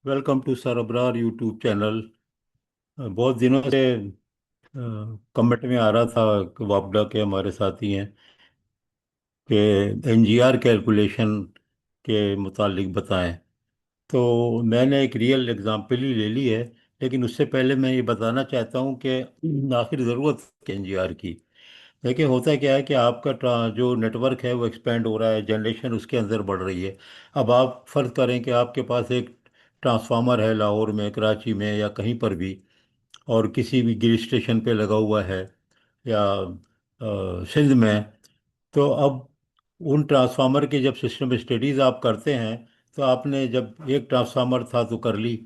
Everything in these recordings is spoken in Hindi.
Welcome to Sarbarar YouTube channel. बहुत दिनों से कमेंट में आ रहा था कि वापडा के हमारे साथी हैं कि एनजीआर कैलकुलेशन के मुतालिक बताएं। तो मैंने एक रियल एग्जांपल ही ले ली है। लेकिन उससे पहले मैं ये बताना चाहता हूँ कि आखिर ज़रूरत है एनजीआर की। देखिए, होता क्या है कि आपका जो नेटवर्क है वो एक्सपेंड हो रहा है, जनरेशन उसके अंदर बढ़ रही है। अब आप फर्ज करें कि आपके पास एक ट्रांसफार्मर है लाहौर में, कराची में या कहीं पर भी, और किसी भी गिर स्टेशन पे लगा हुआ है, या सिंध में। तो अब उन ट्रांसफार्मर के जब सिस्टम स्टडीज़ आप करते हैं, तो आपने जब एक ट्रांसफार्मर था तो कर ली,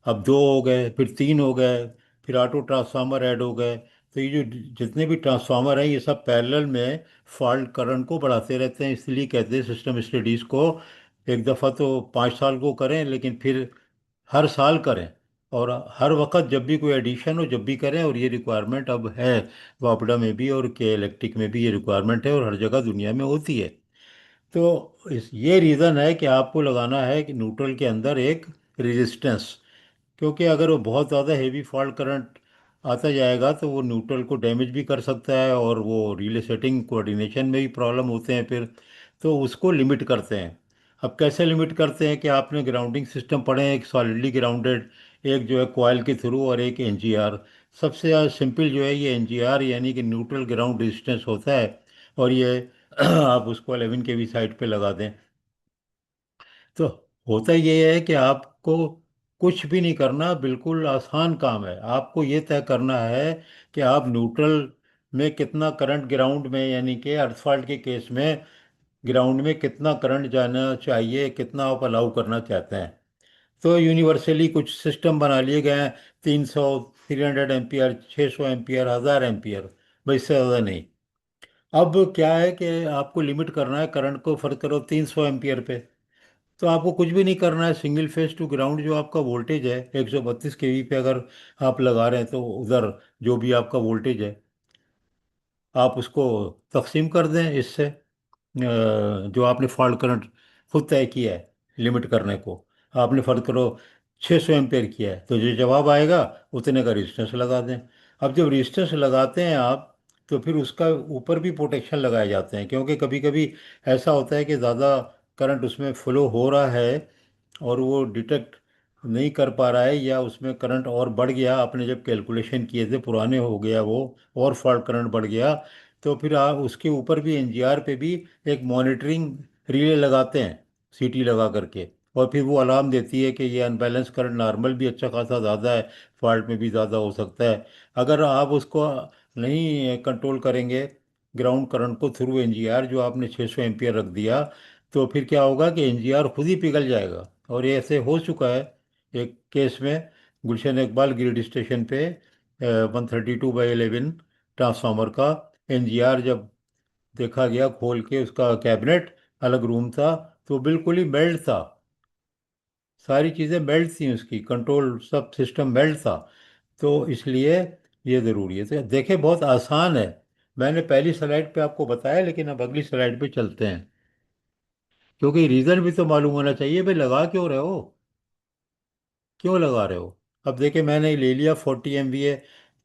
अब दो हो गए, फिर तीन हो गए, फिर ऑटो ट्रांसफार्मर ऐड हो गए। तो ये जो जितने भी ट्रांसफार्मर हैं ये सब पैरेलल में फॉल्ट करंट को बढ़ाते रहते हैं। इसलिए कहते हैं सिस्टम स्टडीज़ को एक दफ़ा तो 5 साल को करें, लेकिन फिर हर साल करें, और हर वक्त जब भी कोई एडिशन हो जब भी करें। और ये रिक्वायरमेंट अब है, वापडा में भी और के इलेक्ट्रिक में भी ये रिक्वायरमेंट है, और हर जगह दुनिया में होती है। तो ये रीज़न है कि आपको लगाना है कि न्यूट्रल के अंदर एक रेजिस्टेंस, क्योंकि अगर वो बहुत ज़्यादा हेवी फॉल्ट करंट आता जाएगा तो वो न्यूट्रल को डैमेज भी कर सकता है, और वो रिले सेटिंग कोऑर्डिनेशन में भी प्रॉब्लम होते हैं फिर। तो उसको लिमिट करते हैं। अब कैसे लिमिट करते हैं कि आपने ग्राउंडिंग सिस्टम पढ़े हैं, एक सॉलिडली ग्राउंडेड, एक जो है कॉइल के थ्रू, और एक एनजीआर। सबसे ज़्यादा सिंपल जो है ये एनजीआर, यानी कि न्यूट्रल ग्राउंड रेजिस्टेंस होता है। और ये आप उसको 11 kV साइड पे लगा दें। तो होता ये है कि आपको कुछ भी नहीं करना, बिल्कुल आसान काम है। आपको ये तय करना है कि आप न्यूट्रल में कितना करंट, ग्राउंड में यानी कि अर्थ फाल्ट के केस में ग्राउंड में कितना करंट जाना चाहिए, कितना आप अलाउ करना चाहते हैं। तो यूनिवर्सली कुछ सिस्टम बना लिए गए हैं, 300, 300 एम्पियर, 600 एम्पियर, 1000 एम्पियर, बस इससे ज़्यादा नहीं। अब क्या है कि आपको लिमिट करना है करंट को, फर्क करो 300 एम्पियर पे। तो आपको कुछ भी नहीं करना है, सिंगल फेज टू ग्राउंड जो आपका वोल्टेज है 132 kV पे अगर आप लगा रहे हैं, तो उधर जो भी आपका वोल्टेज है आप उसको तकसीम कर दें इससे, जो आपने फॉल्ट करंट खुद तय किया है लिमिट करने को। आपने फर्ज करो 600 एम्पेयर किया है, तो जो जवाब आएगा उतने का रेजिस्टेंस लगा दें। अब जब रेजिस्टेंस लगाते हैं आप, तो फिर उसका ऊपर भी प्रोटेक्शन लगाए जाते हैं, क्योंकि कभी कभी ऐसा होता है कि ज़्यादा करंट उसमें फ्लो हो रहा है और वो डिटेक्ट नहीं कर पा रहा है, या उसमें करंट और बढ़ गया, आपने जब कैलकुलेशन किए थे पुराने हो गया वो, और फॉल्ट करंट बढ़ गया। तो फिर आप उसके ऊपर भी एनजीआर पे भी एक मॉनिटरिंग रिले लगाते हैं, सीटी लगा करके। और फिर वो अलार्म देती है कि ये अनबैलेंस करंट नॉर्मल भी अच्छा खासा ज़्यादा है, फॉल्ट में भी ज़्यादा हो सकता है। अगर आप उसको नहीं कंट्रोल करेंगे ग्राउंड करंट को थ्रू एनजीआर, जो आपने 600 एम्पियर रख दिया, तो फिर क्या होगा कि एनजीआर खुद ही पिघल जाएगा। और ये ऐसे हो चुका है एक केस में, गुलशन इकबाल ग्रिड स्टेशन पे 132/11 ट्रांसफार्मर का एनजीआर जब देखा गया खोल के, उसका कैबिनेट अलग रूम था, तो बिल्कुल ही मेल्ट था। सारी चीज़ें मेल्ट थी, उसकी कंट्रोल सब सिस्टम मेल्ट था। तो इसलिए ये ज़रूरी है। तो देखें, बहुत आसान है। मैंने पहली स्लाइड पे आपको बताया, लेकिन अब अगली स्लाइड पे चलते हैं, क्योंकि रीज़न भी तो मालूम होना चाहिए भाई, लगा क्यों रहे हो, क्यों लगा रहे हो। अब देखिए, मैंने ले लिया 40 MVA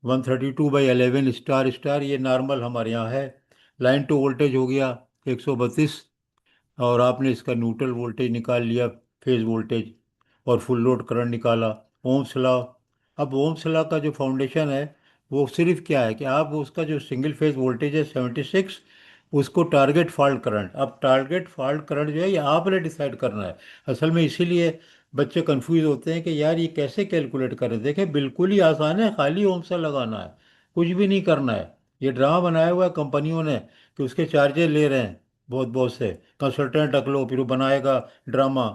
132/11 स्टार स्टार, ये नॉर्मल हमारे यहाँ है। लाइन टू वोल्टेज हो गया 132, और आपने इसका न्यूट्रल वोल्टेज निकाल लिया, फेज वोल्टेज, और फुल लोड करंट निकाला, ओम्स लॉ। अब ओम्स लॉ का जो फाउंडेशन है वो सिर्फ क्या है कि आप उसका जो सिंगल फेज वोल्टेज है 76, उसको टारगेट फॉल्ट करंट, अब टारगेट फॉल्ट करंट जो है ये आपने डिसाइड करना है। असल में इसीलिए बच्चे कंफ्यूज होते हैं कि यार ये कैसे कैलकुलेट करें। देखें, बिल्कुल ही आसान है, खाली ओम्स लॉ लगाना है, कुछ भी नहीं करना है। ये ड्रामा बनाया हुआ है कंपनियों ने कि उसके चार्जेस ले रहे हैं बहुत बहुत से, कंसल्टेंट रख लो, फिर वो बनाएगा ड्रामा।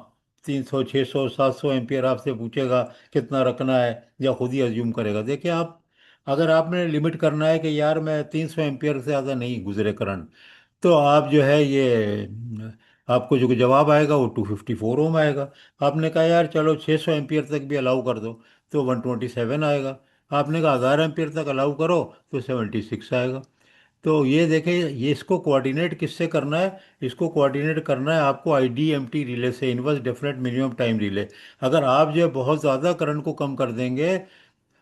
300, 600, 700 एम्पियर आपसे पूछेगा कितना रखना है, या खुद ही अज्यूम करेगा। देखिए आप, अगर आपने लिमिट करना है कि यार मैं 300 एम्पियर से ज़्यादा नहीं गुजरे करंट, तो आप जो है ये आपको जो जवाब आएगा वो 254 ओम आएगा। आपने कहा यार चलो 600 एम्पियर तक भी अलाउ कर दो, तो 127 आएगा। आपने कहा 1000 एम्पियर तक अलाउ करो, तो 76 आएगा। तो ये देखें, ये इसको कोऑर्डिनेट किससे करना है? इसको कोऑर्डिनेट करना है आपको आईडीएमटी रिले से, inverse definite minimum time relay. अगर आप जो है बहुत ज़्यादा करंट को कम कर देंगे,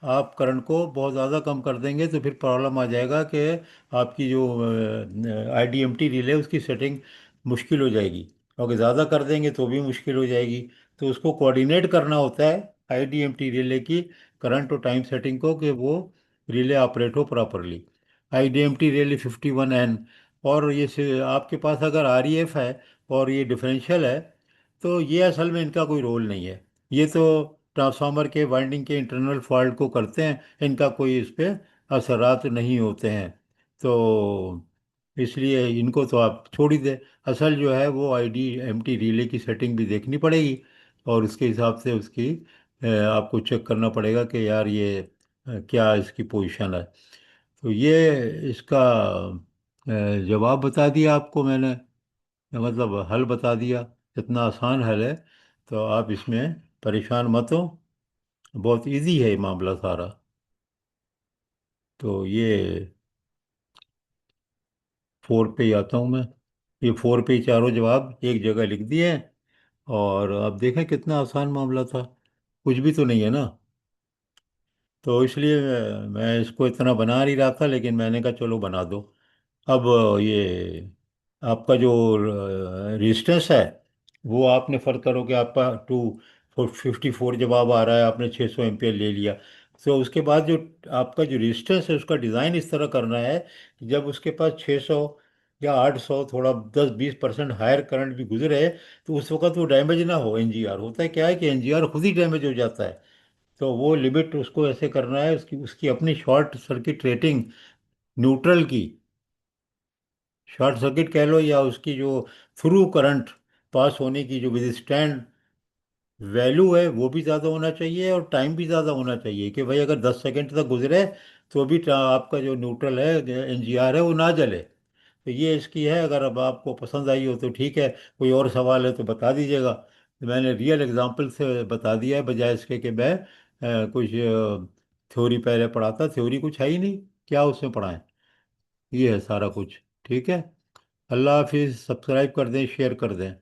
आप करंट को बहुत ज़्यादा कम कर देंगे, तो फिर प्रॉब्लम आ जाएगा कि आपकी जो आईडीएमटी रिले उसकी सेटिंग मुश्किल हो जाएगी। और ज़्यादा कर देंगे तो भी मुश्किल हो जाएगी। तो उसको कोऑर्डिनेट करना होता है आईडीएमटी रिले की करंट और टाइम सेटिंग को, कि वो रिले ऑपरेट हो प्रॉपरली। IDMT relay 51N। और ये आपके पास अगर आरईएफ है और ये डिफरेंशियल है, तो ये असल में इनका कोई रोल नहीं है। ये तो ट्रांसफार्मर के वाइंडिंग के इंटरनल फॉल्ट को करते हैं, इनका कोई इस पे असरात नहीं होते हैं। तो इसलिए इनको तो आप छोड़ ही दें। असल जो है वो आईडी एमटी रिले की सेटिंग भी देखनी पड़ेगी, और उसके हिसाब से उसकी आपको चेक करना पड़ेगा कि यार ये क्या इसकी पोजीशन है। तो ये इसका जवाब बता दिया आपको मैंने, मतलब हल बता दिया। इतना आसान हल है, तो आप इसमें परेशान मत हो। बहुत इजी है ये मामला सारा। तो ये 4 पे ही आता हूँ मैं। ये 4 पे ही चारों जवाब एक जगह लिख दिए हैं। और अब देखें कितना आसान मामला था, कुछ भी तो नहीं है ना। तो इसलिए मैं इसको इतना बना नहीं रहा था, लेकिन मैंने कहा चलो बना दो। अब ये आपका जो रेजिस्टेंस है, वो आपने फर्क करो कि आपका 254 जवाब आ रहा है, आपने 600 एम्पियर ले लिया। तो उसके बाद जो आपका जो रेजिस्टेंस है उसका डिज़ाइन इस तरह करना है कि जब उसके पास 600 या 800 थोड़ा 10-20% हायर करंट भी गुजरे, तो उस वक्त वो डैमेज ना हो। एनजीआर होता है क्या है कि एनजीआर खुद ही डैमेज हो जाता है। तो वो लिमिट उसको ऐसे करना है, उसकी उसकी अपनी शॉर्ट सर्किट रेटिंग न्यूट्रल की, शॉर्ट सर्किट कह लो, या उसकी जो थ्रू करंट पास होने की जो विद स्टैंड वैल्यू है, वो भी ज़्यादा होना चाहिए और टाइम भी ज़्यादा होना चाहिए, कि भाई अगर 10 सेकंड तक गुजरे तो भी आपका जो न्यूट्रल है एनजीआर है वो ना जले। तो ये इसकी है। अगर अब आपको पसंद आई हो तो ठीक है, कोई और सवाल है तो बता दीजिएगा। मैंने रियल एग्जांपल से बता दिया है, बजाय इसके कि मैं कुछ थ्योरी पहले पढ़ाता। थ्योरी कुछ है ही नहीं, क्या उसमें पढ़ाएं। ये है सारा कुछ। ठीक है। अल्लाह हाफिज़। सब्सक्राइब कर दें, शेयर कर दें।